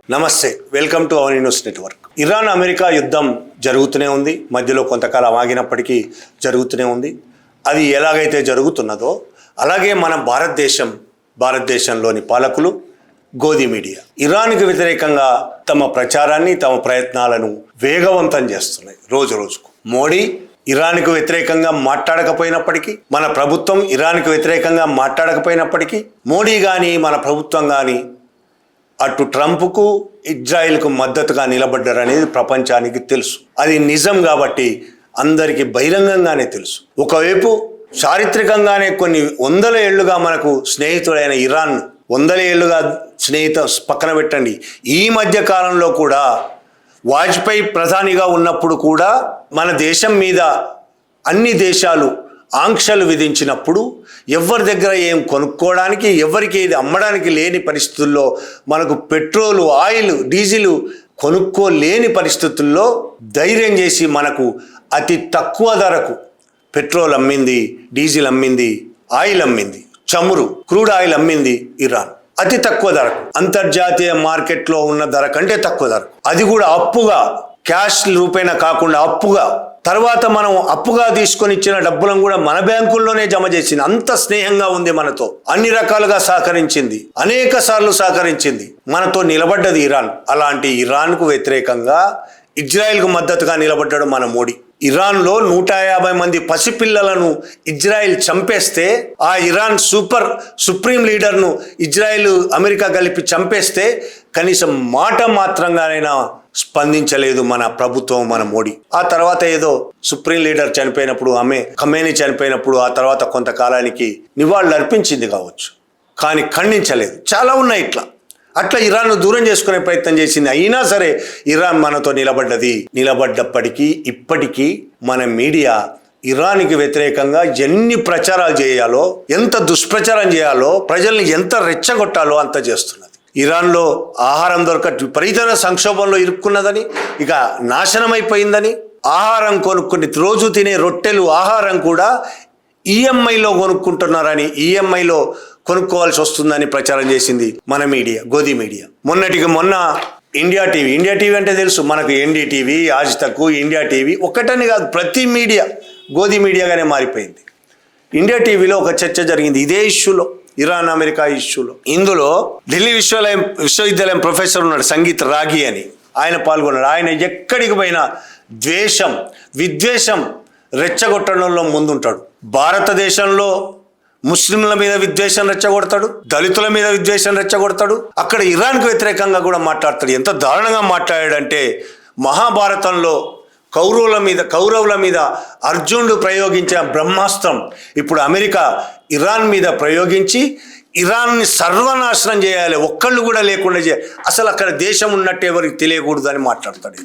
నమస్తే, welcome to our news network. Iran America యుద్ధం జరుగుతూనే ఉంది. మధ్యలో కొంతకాలం ఆగినప్పటికీ జరుగుతూనే ఉంది. అది ఎలాగైతే జరుగుతున్నదో అలాగే మన భారతదేశంలోని పాలకులు గోధి మీడియా ఇరాన్కి వ్యతిరేకంగా తమ ప్రచారాన్ని, తమ ప్రయత్నాలను వేగవంతం చేస్తున్నాయి రోజు రోజుకు. మోడీ ఇరాన్కు వ్యతిరేకంగా మాట్లాడకపోయినప్పటికీ, మన ప్రభుత్వం ఇరాన్కు వ్యతిరేకంగా మాట్లాడకపోయినప్పటికీ, మోడీ కానీ మన ప్రభుత్వం కానీ అటు ట్రంప్కు, ఇజ్రాయిల్కు మద్దతుగా నిలబడ్డారనేది ప్రపంచానికి తెలుసు. అది నిజం కాబట్టి అందరికీ బహిరంగంగానే తెలుసు. ఒకవైపు చారిత్రకంగానే కొన్ని వందల ఏళ్లుగా మనకు స్నేహితుడైన ఇరాన్, వందల ఏళ్లుగా పక్కన పెట్టండి, ఈ మధ్య కాలంలో కూడా వాజ్పేయి ప్రధానిగా ఉన్నప్పుడు కూడా మన దేశం మీద అన్ని దేశాలు ఆంక్షలు విధించినప్పుడు ఎవరి దగ్గర ఏం కొనుక్కోవడానికి, ఎవరికి ఏది అమ్మడానికి లేని పరిస్థితుల్లో, మనకు పెట్రోలు, ఆయిల్, డీజిల్ కొనుక్కోలేని పరిస్థితుల్లో ధైర్యం చేసి మనకు అతి తక్కువ ధరకు పెట్రోల్ అమ్మింది, డీజిల్ అమ్మింది, ఆయిల్ అమ్మింది, చమురు, క్రూడ్ ఆయిల్ అమ్మింది ఇరాన్. అతి తక్కువ ధరకు, అంతర్జాతీయ మార్కెట్లో ఉన్న ధర కంటే తక్కువ ధరకు. అది కూడా అప్పుగా, క్యాష్ రూపేణ కాకుండా అప్పుగా. తర్వాత మనం అప్పుగా తీసుకొని ఇచ్చిన డబ్బులను కూడా మన బ్యాంకుల్లోనే జమ చేసింది. అంత స్నేహంగా ఉంది మనతో, అన్ని రకాలుగా సహకరించింది, అనేక సార్లు సహకరించింది, మనతో నిలబడ్డది ఇరాన్. అలాంటి ఇరాన్కు వ్యతిరేకంగా ఇజ్రాయెల్కు మద్దతుగా నిలబడ్డాడు మన మోడీ. ఇరాన్లో 150 మంది పసిపిల్లలను ఇజ్రాయెల్ చంపేస్తే, ఆ ఇరాన్ సుప్రీం లీడర్ను ఇజ్రాయెల్, అమెరికా కలిపి చంపేస్తే కనీసం మాట మాత్రంగానైనా స్పందించలేదు మన ప్రభుత్వం, మన మోడీ. ఆ తర్వాత ఏదో సుప్రీం లీడర్ చనిపోయినప్పుడు, ఖమేనీ చనిపోయినప్పుడు ఆ తర్వాత కొంతకాలానికి నివాళులు అర్పించింది కావచ్చు, కానీ ఖండించలేదు. చాలా ఉన్నాయి అట్లా ఇరాన్ను దూరం చేసుకునే ప్రయత్నం చేసింది. అయినా సరే ఇరాన్ మనతో నిలబడ్డప్పటికీ ఇప్పటికీ మన మీడియా ఇరాన్కి వ్యతిరేకంగా ఎన్ని ప్రచారాలు చేయాలో, ఎంత దుష్ప్రచారం చేయాలో, ప్రజల్ని ఎంత రెచ్చగొట్టాలో అంత చేస్తున్నది. ఇరాన్లో ఆహారం విపరీతమైన సంక్షోభంలో ఇరుక్కున్నదని, ఇక నాశనమైపోయిందని, ఆహారం కొనుక్కుని రోజు తినే రొట్టెలు, ఆహారం కూడా ఈఎంఐలో కొనుక్కుంటున్నారని, ఈఎంఐలో కొనుక్కోవాల్సి వస్తుందని ప్రచారం చేసింది మన మీడియా, గోధి మీడియా. మొన్న ఇండియా టీవీ అంటే తెలుసు మనకు, ఎన్డీటీవీ, ఆజ్ తక్, ఇండియా టీవీ ఒక్కటని కాదు, ప్రతి మీడియా గోధి మీడియాగానే మారిపోయింది. ఇండియా టీవీలో ఒక చర్చ జరిగింది ఇదే ఇష్యూలో, ఇరాన్ అమెరికా ఇష్యూలో. ఇందులో ఢిల్లీ విశ్వవిద్యాలయం ప్రొఫెసర్ ఉన్నాడు, సంగీత్ రాగి అని, ఆయన పాల్గొన్నాడు. ఆయన ఎక్కడికి పోయినా విద్వేషం రెచ్చగొట్టడంలో ముందుంటాడు. భారతదేశంలో ముస్లింల మీద విద్వేషం రెచ్చగొడతాడు, దళితుల మీద విద్వేషం రెచ్చగొడతాడు. అక్కడ ఇరాన్కు వ్యతిరేకంగా కూడా మాట్లాడతాడు. ఎంత దారుణంగా మాట్లాడాడంటే, మహాభారతంలో కౌరవుల మీద అర్జునుడు ప్రయోగించిన బ్రహ్మాస్త్రం ఇప్పుడు అమెరికా ఇరాన్ మీద ప్రయోగించి ఇరాన్ని సర్వనాశనం చేయాలి, ఒక్కళ్ళు కూడా లేకుండా చేయాలి, అసలు అక్కడ దేశం ఉన్నట్టు ఎవరికి తెలియకూడదు అని మాట్లాడతాడు.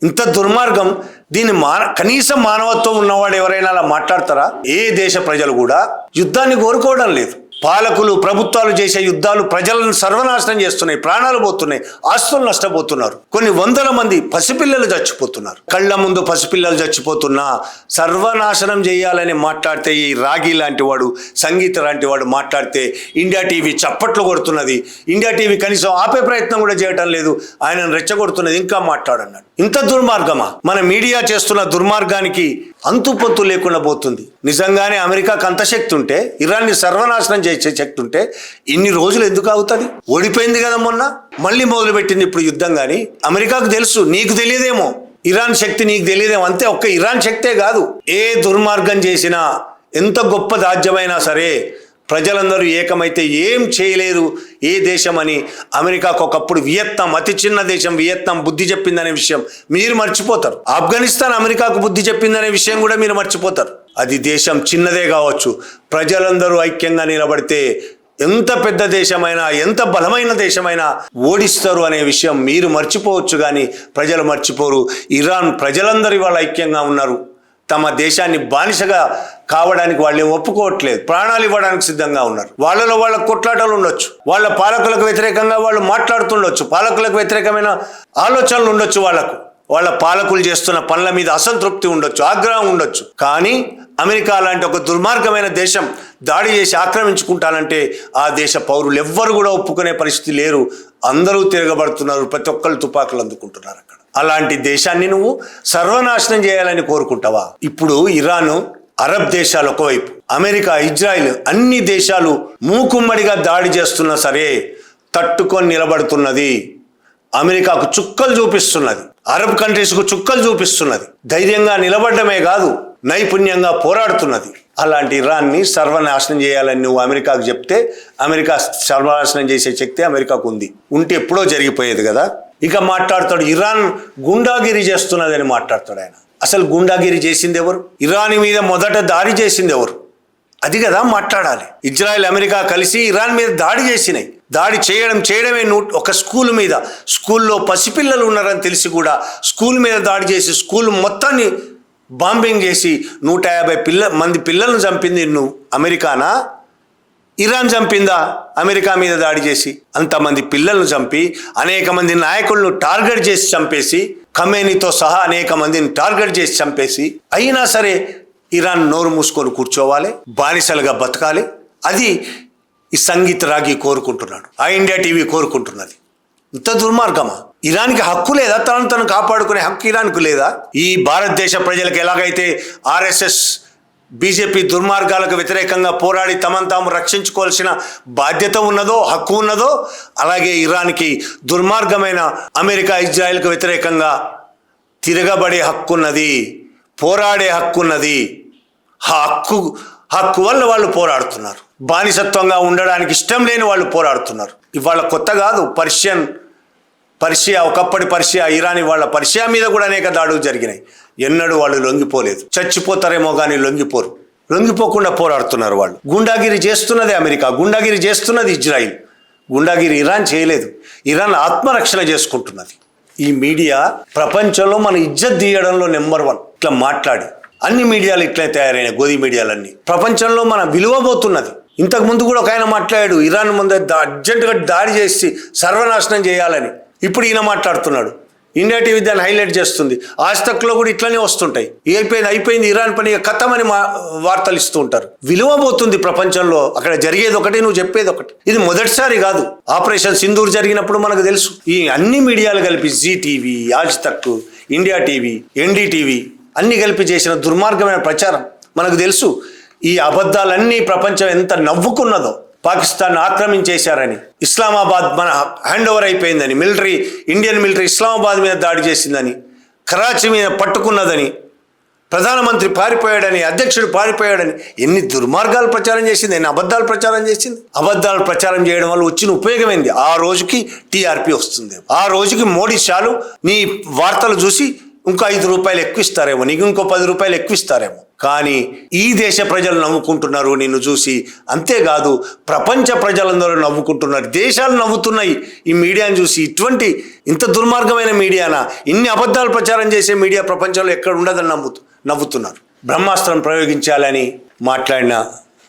ఇంత దుర్మార్గం, దీన్ని కనీసం మానవత్వం ఉన్నవాడు ఎవరైనా అలా మాట్లాడతారా? ఏ దేశ ప్రజలు కూడా యుద్ధాన్ని కోరుకోవడం లేదు. పాలకులు, ప్రభుత్వాలు చేసే యుద్ధాలు ప్రజలను సర్వనాశనం చేస్తున్నాయి, ప్రాణాలు పోతున్నాయి, ఆస్తులు నష్టపోతున్నారు, కొన్ని వందల మంది పసిపిల్లలు చచ్చిపోతున్నారు. కళ్ళ ముందు పసిపిల్లలు చచ్చిపోతున్నా సర్వనాశనం చేయాలని మాట్లాడితే, ఈ రాగి లాంటి వాడు, సంగీత లాంటి వాడు మాట్లాడితే ఇండియా టీవీ చప్పట్లు కొడుతున్నది. ఇండియా టీవీ కనీసం ఆపే ప్రయత్నం కూడా చేయటం లేదు, ఆయనను రెచ్చగొడుతున్నది, ఇంకా మాట్లాడన్నాడు. ఇంత దుర్మార్గమా? మన మీడియా చేస్తున్న దుర్మార్గానికి అంతుపొత్తు లేకుండా పోతుంది. నిజంగానే అమెరికాకు అంత శక్తి ఉంటే, ఇరాన్ని సర్వనాశనం చేసే శక్తి ఉంటే ఇన్ని రోజులు ఎందుకు అవుతుంది? ఓడిపోయింది కదా మొన్న, మళ్ళీ మొదలుపెట్టింది ఇప్పుడు యుద్ధం. కానీ అమెరికాకు తెలుసు, నీకు తెలియదేమో, ఇరాన్ శక్తి నీకు తెలియదేమో. అంతే, ఒక్క ఇరాన్ శక్తే కాదు, ఏ దుర్మార్గం చేసినా, ఎంత గొప్ప రాజ్యమైనా సరే ప్రజలందరూ ఏకమైతే ఏం చేయలేరు ఏ దేశం అని అమెరికాకు ఒకప్పుడు వియత్నాం, అతి చిన్న దేశం వియత్నాం బుద్ధి చెప్పిందనే విషయం మీరు మర్చిపోతారు. ఆఫ్ఘనిస్తాన్ అమెరికాకు బుద్ధి చెప్పిందనే విషయం కూడా మీరు మర్చిపోతారు. అది దేశం చిన్నదే కావచ్చు, ప్రజలందరూ ఐక్యంగా నిలబడితే ఎంత పెద్ద దేశమైనా, ఎంత బలమైన దేశమైనా ఓడిస్తారు అనే విషయం మీరు మర్చిపోవచ్చు, కానీ ప్రజలు మర్చిపోరు. ఇరాన్ ప్రజలందరూ ఇవాళ ఐక్యంగా ఉన్నారు. తమ దేశాన్ని బానిసగా కావడానికి వాళ్ళు ఒప్పుకోవట్లేదు, ప్రాణాలు ఇవ్వడానికి సిద్ధంగా ఉన్నారు. వాళ్ళ కొట్లాటలు ఉండొచ్చు, వాళ్ళ పాలకులకు వ్యతిరేకంగా వాళ్ళు మాట్లాడుతుండొచ్చు, పాలకులకు వ్యతిరేకమైన ఆలోచనలు ఉండొచ్చు, వాళ్ళ పాలకులు చేస్తున్న పనుల మీద అసంతృప్తి ఉండొచ్చు, ఆగ్రహం ఉండొచ్చు. కానీ అమెరికా లాంటి ఒక దుర్మార్గమైన దేశం దాడి చేసి ఆక్రమించుకుంటానంటే ఆ దేశ పౌరులు ఎవ్వరు కూడా ఒప్పుకునే పరిస్థితి లేరు. అందరూ తిరగబడుతున్నారు, ప్రతి ఒక్కళ్ళు తుపాకులు అందుకుంటున్నారు అక్కడ. అలాంటి దేశాన్ని నువ్వు సర్వనాశనం చేయాలని కోరుకుంటావా? ఇప్పుడు ఇరాను, అరబ్ దేశాలు ఒకవైపు, అమెరికా, ఇజ్రాయిల్ అన్ని దేశాలు మూకుమ్మడిగా దాడి చేస్తున్నా సరే తట్టుకొని నిలబడుతున్నది. అమెరికాకు చుక్కలు చూపిస్తున్నది, అరబ్ కంట్రీస్కు చుక్కలు చూపిస్తున్నది. ధైర్యంగా నిలబడమే కాదు, నైపుణ్యంగా పోరాడుతున్నది. అలాంటి ఇరాన్ని సర్వనాశనం చేయాలని నువ్వు అమెరికాకు చెప్తే, అమెరికా సర్వనాశనం చేసే శక్తి అమెరికాకు ఉంటే ఎప్పుడో జరిగిపోయేది కదా. ఇక మాట్లాడతాడు ఇరాన్ గుండాగిరి చేస్తున్నదని మాట్లాడతాడు ఆయన. అసలు గుండాగిరి చేసింది ఎవరు? ఇరాన్ మీద మొదట దాడి చేసింది ఎవరు? అది కదా మాట్లాడాలి. ఇజ్రాయెల్, అమెరికా కలిసి ఇరాన్ మీద దాడి చేసినాయి. దాడి చేయడమే ఒక స్కూల్ మీద, స్కూల్లో పసిపిల్లలు ఉన్నారని తెలిసి కూడా స్కూల్ మీద దాడి చేసి స్కూల్ మొత్తాన్ని బాంబింగ్ చేసి 150 మంది పిల్లలను చంపింది నువ్వు అమెరికానా? ఇరాన్ చంపిందా? అమెరికా మీద దాడి చేసి అంతమంది పిల్లలను చంపి అనేక మంది నాయకులను టార్గెట్ చేసి చంపేసి, ఖమేనీతో సహా అనేక మందిని టార్గెట్ చేసి చంపేసి, అయినా సరే ఇరాన్ నోరు మూసుకొని కూర్చోవాలి, బానిసలుగా బతకాలి. అది ఈ సంగీత్ రాగి కోరుకుంటున్నాడు, ఆ ఇండియా టీవీ కోరుకుంటున్నది. ఇంత దుర్మార్గమా? ఇరాన్కి హక్కు లేదా? తను కాపాడుకునే హక్కు ఇరాన్కు లేదా? ఈ భారతదేశ ప్రజలకు ఎలాగైతే ఆర్ఎస్ఎస్, బీజేపీ దుర్మార్గాలకు వ్యతిరేకంగా పోరాడి తమను తాము రక్షించుకోవాల్సిన బాధ్యత ఉన్నదో, హక్కు ఉన్నదో, అలాగే ఇరాన్కి దుర్మార్గమైన అమెరికా, ఇజ్రాయెల్కు వ్యతిరేకంగా తిరగబడే హక్కున్నది, పోరాడే హక్కున్నది. హక్కు వల్ల వాళ్ళు పోరాడుతున్నారు. బానిసత్వంగా ఉండడానికి ఇష్టం లేని వాళ్ళు పోరాడుతున్నారు. ఇవాళ కొత్త కాదు. పర్షియా, ఒకప్పటి పర్షియా, ఇరాన్, వాళ్ళ పర్షియా మీద కూడా అనేక దాడులు జరిగినాయి. ఎన్నడూ వాళ్ళు లొంగిపోలేదు. చచ్చిపోతారేమో కానీ లొంగిపోరు. లొంగిపోకుండా పోరాడుతున్నారు వాళ్ళు. గుండాగిరి చేస్తున్నది అమెరికా, గుండాగిరి చేస్తున్నది ఇజ్రాయిల్, గుండాగిరి ఇరాన్ చేయలేదు. ఇరాన్ ఆత్మరక్షణ చేసుకుంటున్నది. ఈ మీడియా ప్రపంచంలో మన ఇజ్జత్ తీయడంలో నెంబర్ 1. ఇట్లా మాట్లాడి అన్ని మీడియాలు ఇట్లే తయారైన గోధి మీడియాలన్నీ ప్రపంచంలో మన విలువ పోతున్నది. ఇంతకు ముందు కూడా ఒక ఆయన మాట్లాడాడు, ఇరాన్ ముందు అర్జెంటుగా దాడి చేసి సర్వనాశనం చేయాలని. ఇప్పుడు ఈయన మాట్లాడుతున్నాడు. ఇండియా టీవీ దాన్ని హైలైట్ చేస్తుంది. ఆజ్తక్లో కూడా ఇట్లనే వస్తుంటాయి. అయిపోయింది ఇరాన్ పని, ఖతమని వార్తలు ఇస్తూ ఉంటారు. విలువ పోతుంది ప్రపంచంలో. అక్కడ జరిగేది ఒకటి, నువ్వు చెప్పేది ఒకటి. ఇది మొదటిసారి కాదు. ఆపరేషన్ సింధూర్ జరిగినప్పుడు మనకు తెలుసు. ఈ అన్ని మీడియాలు కలిపి, Zee TV, Aaj Tak, India TV, NDTV అన్ని కలిపి చేసిన దుర్మార్గమైన ప్రచారం మనకు తెలుసు. ఈ అబద్ధాలన్నీ ప్రపంచం ఎంత నవ్వుకున్నదో. పాకిస్తాన్ ఆక్రమించేశారని, ఇస్లామాబాద్ మన హ్యాండ్ ఓవర్ అయిపోయిందని, ఇండియన్ మిలిటరీ ఇస్లామాబాద్ మీద దాడి చేసిందని, కరాచీ మీద పట్టుకున్నదని, ప్రధానమంత్రి పారిపోయాడని, అధ్యక్షుడు పారిపోయాడని ఎన్ని దుర్మార్గాలు ప్రచారం చేసింది, ఎన్ని అబద్ధాలు ప్రచారం చేసింది. అబద్ధాలు ప్రచారం చేయడం వల్ల వచ్చిన ఉపయోగం ఏంది? ఆ రోజుకి టీఆర్పీ వస్తుంది. ఆ రోజుకి మోడీ షాలు నీ వార్తలు చూసి ఇంకో 5 రూపాయలు ఎక్కువ ఇస్తారేమో, నీకు ఇంకో 10 రూపాయలు ఎక్కువ ఇస్తారేమో. కానీ ఈ దేశ ప్రజలు నవ్వుకుంటున్నారు నిన్ను చూసి. అంతేకాదు ప్రపంచ ప్రజలందరూ నవ్వుకుంటున్నారు, దేశాలు నవ్వుతున్నాయి ఈ మీడియాను చూసి. ఇంత దుర్మార్గమైన మీడియానా? ఇన్ని అబద్ధాలు ప్రచారం చేసే మీడియా ప్రపంచంలో ఎక్కడ ఉండదని నవ్వుతున్నారు. బ్రహ్మాస్త్రం ప్రయోగించాలని మాట్లాడిన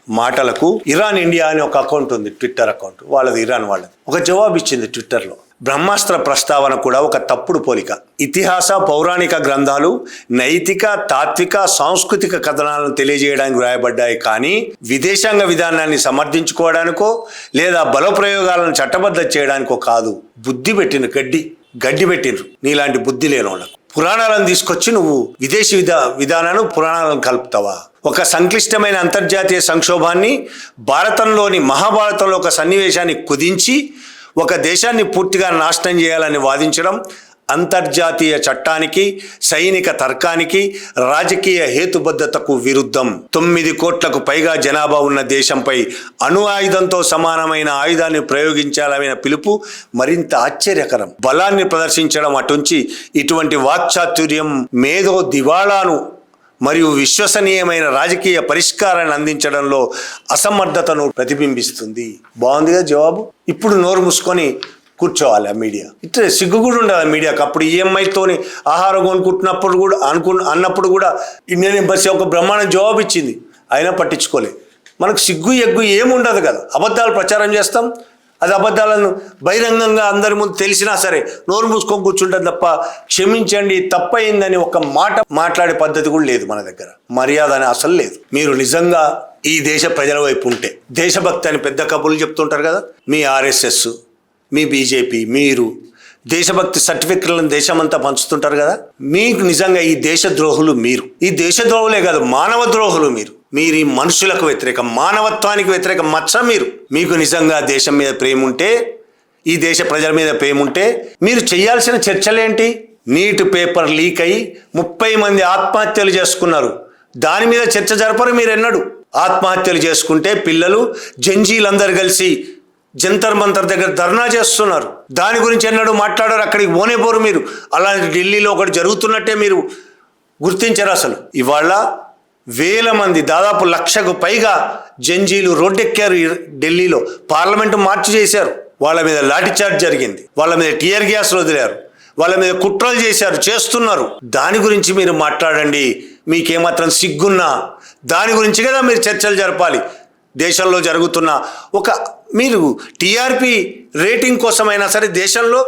మాటలకు ఇరాన్ ఇండియా అని ఒక అకౌంట్ ఉంది, ట్విట్టర్ అకౌంట్ వాళ్ళది, ఇరాన్ వాళ్ళది. ఒక జవాబు ఇచ్చింది ట్విట్టర్లో. బ్రహ్మాస్త్ర ప్రస్తావన కూడా ఒక తప్పుడు పోలిక. ఇతిహాస, పౌరాణిక గ్రంథాలు నైతిక, తాత్విక, సాంస్కృతిక కథనాలను తెలియజేయడానికి వ్రాయబడ్డాయి. కానీ విదేశాంగ విధానాన్ని సమర్థించుకోవడానికో లేదా బలప్రయోగాలను చట్టబద్ధం చేయడానికో కాదు. బుద్ధి పెట్టిన గడ్డి పెట్టినరు నీలాంటి బుద్ధి లేని వాళ్ళకు. పురాణాలను తీసుకొచ్చి నువ్వు విదేశీ విధానాలను పురాణాలను కలుపుతావా? ఒక సంక్లిష్టమైన అంతర్జాతీయ సంక్షోభాన్ని, మహాభారతంలో ఒక సన్నివేశాన్ని కుదించి ఒక దేశాన్ని పూర్తిగా నాశనం చేయాలని వాదించడం అంతర్జాతీయ చట్టానికి, సైనిక తర్కానికి, రాజకీయ హేతుబద్ధతకు విరుద్ధం. 9 కోట్లకు పైగా జనాభా ఉన్న దేశంపై అణు ఆయుధంతో సమానమైన ఆయుధాన్ని ప్రయోగించాలనే పిలుపు మరింత ఆశ్చర్యకరం. బలాన్ని ప్రదర్శించడం అటుంచి ఇటువంటి వాక్చాతుర్యం మేధో దివాళాను మరియు విశ్వసనీయమైన రాజకీయ పరిష్కారాన్ని అందించడంలో అసమర్థతను ప్రతిబింబిస్తుంది. బాగుందిగా జవాబు. ఇప్పుడు నోరు మూసుకొని కూర్చోవాలి ఆ మీడియా. ఇట్లా సిగ్గు కూడా ఉండాలి మీడియాకి. అప్పుడు ఈఎంఐతోని ఆహారం కొనుక్కుంటున్నప్పుడు కూడా అన్నప్పుడు కూడా ఇండియన్ ఎంబసీ ఒక బ్రహ్మాండం జవాబు ఇచ్చింది, అయినా పట్టించుకోలేదు. మనకు సిగ్గు ఎగ్గు ఏముండదు కదా. అబద్ధాలు ప్రచారం చేస్తాం, అది అబద్ధాలను బహిరంగంగా అందరి ముందు తెలిసినా సరే నోరు మూసుకొని కూర్చుంటాం తప్ప క్షమించండి తప్పయిందని ఒక మాట మాట్లాడే పద్ధతి కూడా లేదు మన దగ్గర. మర్యాద అని అసలు లేదు. మీరు నిజంగా ఈ దేశ ప్రజల వైపు ఉంటే, దేశభక్తి అని పెద్ద కబుర్లు చెప్తుంటారు కదా, మీ ఆర్ఎస్ఎస్, మీ బీజేపీ, మీరు దేశభక్తి సర్టిఫికెట్లను దేశమంతా పంచుతుంటారు కదా, మీకు నిజంగా ఈ దేశద్రోహులు మీరు. ఈ దేశద్రోహులే కాదు, మానవ ద్రోహులు మీరు. మీరు ఈ మనుషులకు వ్యతిరేకం, మానవత్వానికి వ్యతిరేక మచ్చ మీరు. మీకు నిజంగా దేశం మీద ప్రేమ ఉంటే, ఈ దేశ ప్రజల మీద ప్రేమ ఉంటే మీరు చేయాల్సిన చర్చలేంటి? నీట్ పేపర్ లీక్ అయ్యి 30 మంది ఆత్మహత్యలు చేసుకున్నారు. దాని మీద చర్చ జరపరు మీరు ఎన్నడూ. ఆత్మహత్యలు చేసుకుంటే పిల్లలు జంజీలందరూ కలిసి జంతర్ మంతర్ దగ్గర ధర్నా చేస్తున్నారు. దాని గురించి ఎన్నడూ మాట్లాడారు. అక్కడికి పోరు మీరు. అలాంటి ఢిల్లీలో ఒకటి జరుగుతున్నట్టే మీరు గుర్తించరు అసలు. ఇవాళ వేల మంది, దాదాపు 1,00,000కు పైగా జంజీలు రోడ్డెక్కారు ఢిల్లీలో. పార్లమెంటు మార్చి చేశారు. వాళ్ళ మీద లాఠీచార్జ్ జరిగింది, వాళ్ళ మీద టియర్ గ్యాస్లు వదిలారు, వాళ్ళ మీద కుట్రలు చేస్తున్నారు. దాని గురించి మీరు మాట్లాడండి. మీకేమాత్రం సిగ్గున్నా దాని గురించి కదా మీరు చర్చలు జరపాలి. దేశంలో జరుగుతున్న మీరు టీఆర్పీ రేటింగ్ కోసమైనా సరే దేశంలో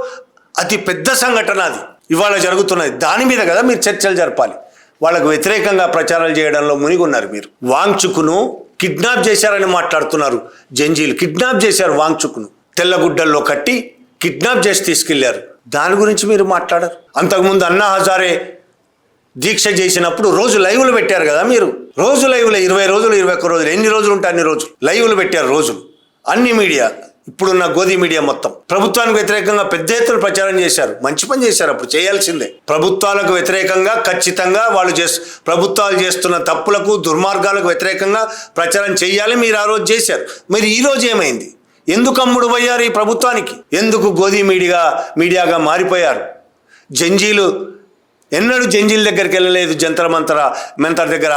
అతి పెద్ద సంఘటన అది ఇవాళ జరుగుతున్నది. దాని మీద కదా మీరు చర్చలు జరపాలి. వాళ్ళకు వ్యతిరేకంగా ప్రచారాలు చేయడంలో మునిగున్నారు మీరు. వాంగ్చుక్ను కిడ్నాప్ చేశారని మాట్లాడుతున్నారు. జంజీలు కిడ్నాప్ చేశారు. వాంగ్చుక్ను తెల్లగుడ్డల్లో కట్టి కిడ్నాప్ చేసి తీసుకెళ్లారు. దాని గురించి మీరు మాట్లాడరు. అంతకుముందు అన్నా హజారే దీక్ష చేసినప్పుడు రోజు లైవ్లు పెట్టారు కదా మీరు. రోజు లైవ్లు 20 రోజులు 21 రోజులు ఎన్ని రోజులు ఉంటే అన్ని రోజులు లైవ్లు పెట్టారు రోజులు. అన్ని మీడియా, ఇప్పుడున్న గోధి మీడియా మొత్తం ప్రభుత్వానికి వ్యతిరేకంగా పెద్ద ఎత్తున ప్రచారం చేశారు. మంచి పని చేశారు. అప్పుడు చేయాల్సిందే. ప్రభుత్వాలకు వ్యతిరేకంగా ఖచ్చితంగా ప్రభుత్వాలు చేస్తున్న తప్పులకు దుర్మార్గాలకు వ్యతిరేకంగా ప్రచారం చేయాలి. మీరు ఆ రోజు చేశారు. మరి ఈ రోజు ఏమైంది? ఎందుకు అమ్ముడు పోయారు ఈ ప్రభుత్వానికి? ఎందుకు గోధి మీడియాగా మారిపోయారు? జంజీలు ఎన్నడూ జంజీల దగ్గరికి వెళ్ళలేదు. జంతర్ మంతర్ దగ్గర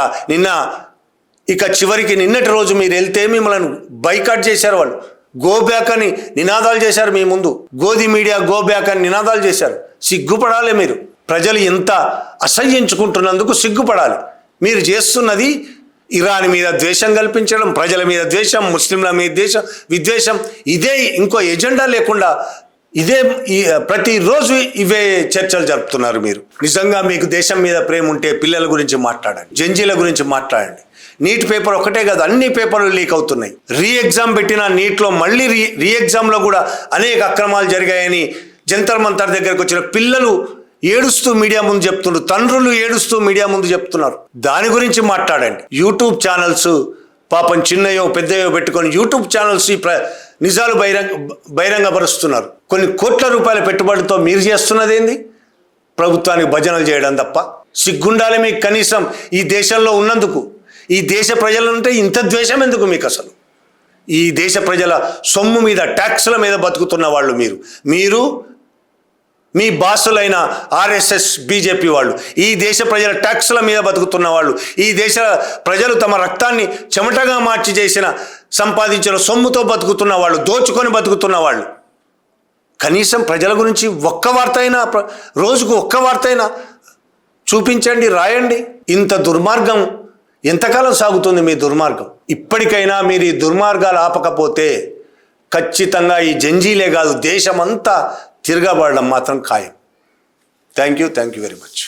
చివరికి నిన్నటి రోజు మీరు వెళ్తే మిమ్మల్ని బైకాట్ చేశారు. వాళ్ళు గో బ్యాక్ అని నినాదాలు చేశారు మీ ముందు. గోధి మీడియా గో బ్యాక్ అని నినాదాలు చేశారు. సిగ్గుపడాలి మీరు. ప్రజలు ఎంత అసహ్యించుకుంటున్నందుకు సిగ్గుపడాలి. మీరు చేస్తున్నది ఇరాన్ మీద ద్వేషం కల్పించడం, ప్రజల మీద ద్వేషం, ముస్లింల మీద విద్వేషం. ఇదే, ఇంకో ఎజెండా లేకుండా ప్రతిరోజు ఇవే చర్చలు జరుపుతున్నారు మీరు. నిజంగా మీకు దేశం మీద ప్రేమ ఉంటే పిల్లల గురించి మాట్లాడండి, జంజీల గురించి మాట్లాడండి. నీట్ పేపర్ ఒకటే కాదు, అన్ని పేపర్లు లీక్ అవుతున్నాయి. ఎగ్జామ్ పెట్టిన నీట్లో మళ్ళీ ఎగ్జామ్లో కూడా అనేక అక్రమాలు జరిగాయని జంతర్ మంతర్ దగ్గరకు వచ్చిన పిల్లలు ఏడుస్తూ మీడియా ముందు చెప్తున్నారు. తండ్రులు ఏడుస్తూ మీడియా ముందు చెప్తున్నారు. దాని గురించి మాట్లాడండి. యూట్యూబ్ ఛానల్స్ పాపం చిన్నయో పెద్దయో పెట్టుకొని యూట్యూబ్ ఛానల్స్ నిజాలు బహిరంగపరుస్తున్నారు. కొన్ని కోట్ల రూపాయల పెట్టుబడితో మీరు చేస్తున్నది ఏంది? ప్రభుత్వానికి భజనలు చేయడం తప్ప. సిగ్గుండాలి మీకు కనీసం ఈ దేశంలో ఉన్నందుకు. ఈ దేశ ప్రజలంటే ఇంత ద్వేషం ఎందుకు మీకు అసలు? ఈ దేశ ప్రజల సొమ్ము మీద, ట్యాక్స్ల మీద బతుకుతున్న వాళ్ళు మీరు మీ బాసులైన ఆర్ఎస్ఎస్ బీజేపీ వాళ్ళు ఈ దేశ ప్రజల ట్యాక్స్ల మీద బతుకుతున్న వాళ్ళు, ఈ దేశ ప్రజలు తమ రక్తాన్ని చెమటగా మార్చి సంపాదించిన సొమ్ముతో బతుకుతున్న వాళ్ళు, దోచుకొని బతుకుతున్న వాళ్ళు. కనీసం ప్రజల గురించి రోజుకు ఒక్క వార్త అయినా చూపించండి, రాయండి. ఇంత దుర్మార్గం ఎంతకాలం సాగుతుంది మీ దుర్మార్గం? ఇప్పటికైనా మీరు ఈ దుర్మార్గాలు ఆపకపోతే ఖచ్చితంగా ఈ జంజీలే కాదు దేశమంతా తిరగబడడం మాత్రం ఖాయం. Thank you very much.